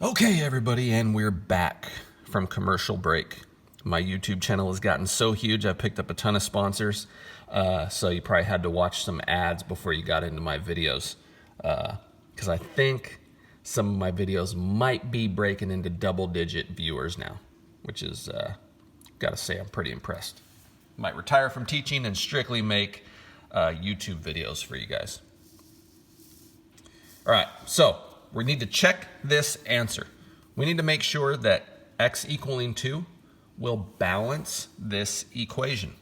Okay, everybody, and we're back from commercial break. My YouTube channel has gotten so huge, I picked up a ton of sponsors, so you probably had to watch some ads before you got into my videos, because I think some of my videos might be breaking into double-digit viewers now, which is, gotta say, I'm pretty impressed. Might retire from teaching and strictly make YouTube videos for you guys. All right, so we need to check this answer. We need to make sure that x equaling 2 will balance this equation.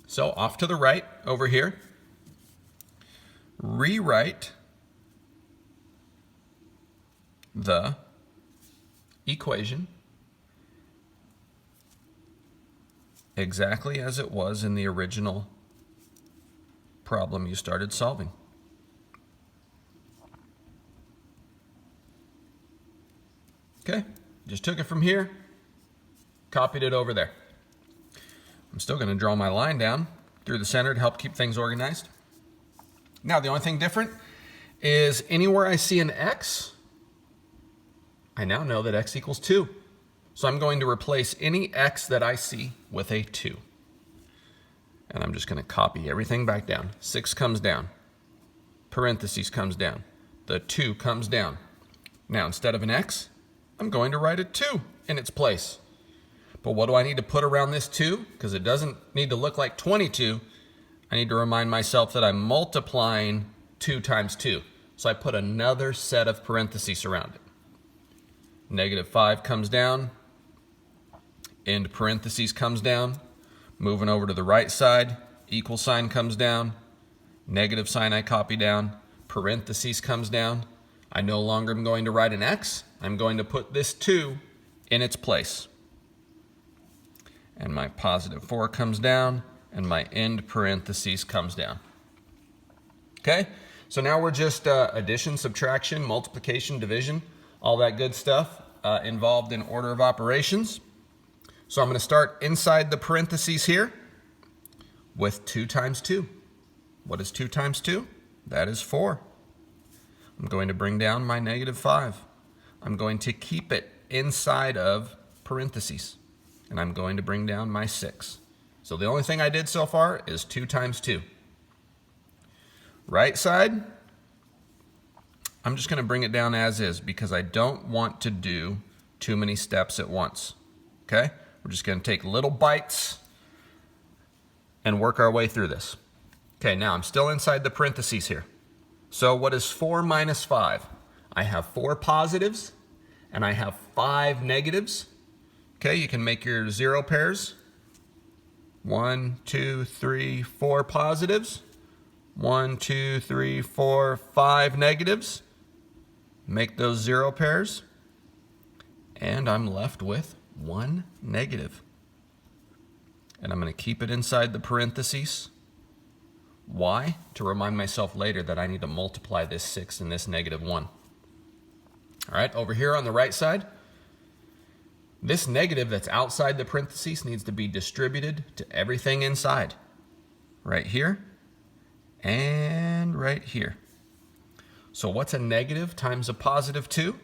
So off to the right over here, rewrite the equation exactly as it was in the original problem you started solving. Okay, just took it from here, copied it over there. I'm still going to draw my line down through the center to help keep things organized. Now, the only thing different is anywhere I see an x, I now know that x equals 2. So I'm going to replace any x that I see with a 2. And I'm just going to copy everything back down. 6 comes down. Parentheses comes down. The 2 comes down. Now, instead of an x, I'm going to write a 2 in its place. But what do I need to put around this 2? Because it doesn't need to look like 22. I need to remind myself that I'm multiplying 2 times 2. So I put another set of parentheses around it. Negative 5 comes down. End parentheses comes down. Moving over to the right side, equal sign comes down. Negative sign I copy down. Parentheses comes down. I no longer am going to write an x. I'm going to put this 2 in its place. And my positive 4 comes down, and my end parentheses comes down. Okay? So now we're just addition, subtraction, multiplication, division, all that good stuff involved in order of operations. So I'm going to start inside the parentheses here with 2 times 2. What is 2 times 2? That is 4. I'm going to bring down my negative 5. I'm going to keep it inside of parentheses. And I'm going to bring down my 6. So the only thing I did so far is 2 times 2. Right side, I'm just going to bring it down as is because I don't want to do too many steps at once. Okay? We're just going to take little bites and work our way through this. Okay, now I'm still inside the parentheses here. So what is 4 minus 5? I have 4 positives and I have 5 negatives. Okay, you can make your 0 pairs. 1, 2, 3, 4 positives. 1, 2, 3, 4, 5 negatives. Make those 0 pairs. And I'm left with 1 negative. And I'm going to keep it inside the parentheses. Why? To remind myself later that I need to multiply this 6 and this negative 1. All right, over here on the right side, this negative that's outside the parentheses needs to be distributed to everything inside. Right here and right here. So what's a negative times a positive 2?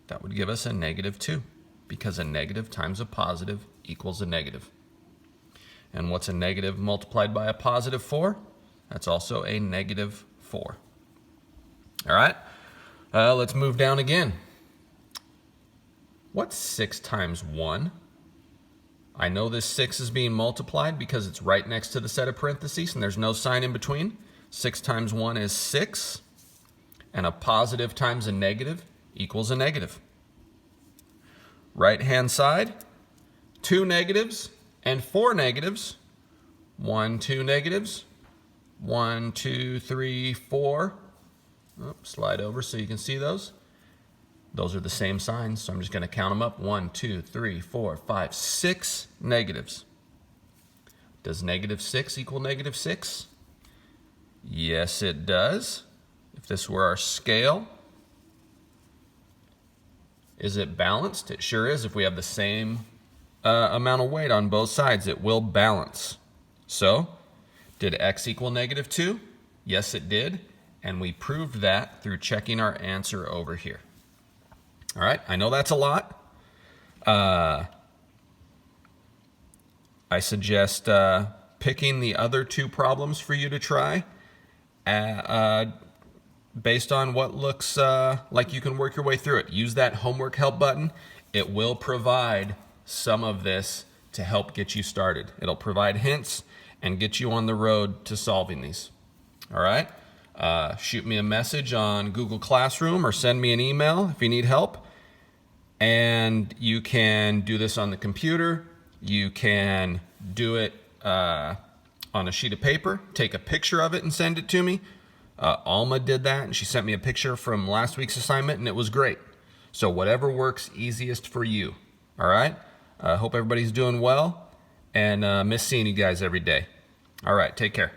That would give us a negative 2, because a negative times a positive equals a negative. And what's a negative multiplied by a positive 4? That's also a negative 4. All right, let's move down again. What's 6 times 1? I know this 6 is being multiplied because it's right next to the set of parentheses and there's no sign in between. 6 times 1 is 6, and a positive times a negative equals a negative. Right-hand side, 2 negatives and 4 negatives. 1, 2 negatives. 1, 2, 3, 4. Oh, slide over so you can see those. Those are the same signs, so I'm just going to count them up. 1, 2, 3, 4, 5, 6 negatives. Does negative 6 equal negative 6? Yes, it does. If this were our scale, is it balanced? It sure is. If we have the same amount of weight on both sides, it will balance. So, did x equal negative 2? Yes, it did. And we proved that through checking our answer over here. All right, I know that's a lot. I suggest picking the other two problems for you to try based on what looks like you can work your way through it. Use that homework help button. It will provide some of this to help get you started. It'll provide hints and get you on the road to solving these. All right? Shoot me a message on Google Classroom or send me an email if you need help. And you can do this on the computer. You can do it on a sheet of paper, take a picture of it and send it to me. Alma did that, and she sent me a picture from last week's assignment, and it was great. So whatever works easiest for you, all right? Hope everybody's doing well, and miss seeing you guys every day. All right, take care.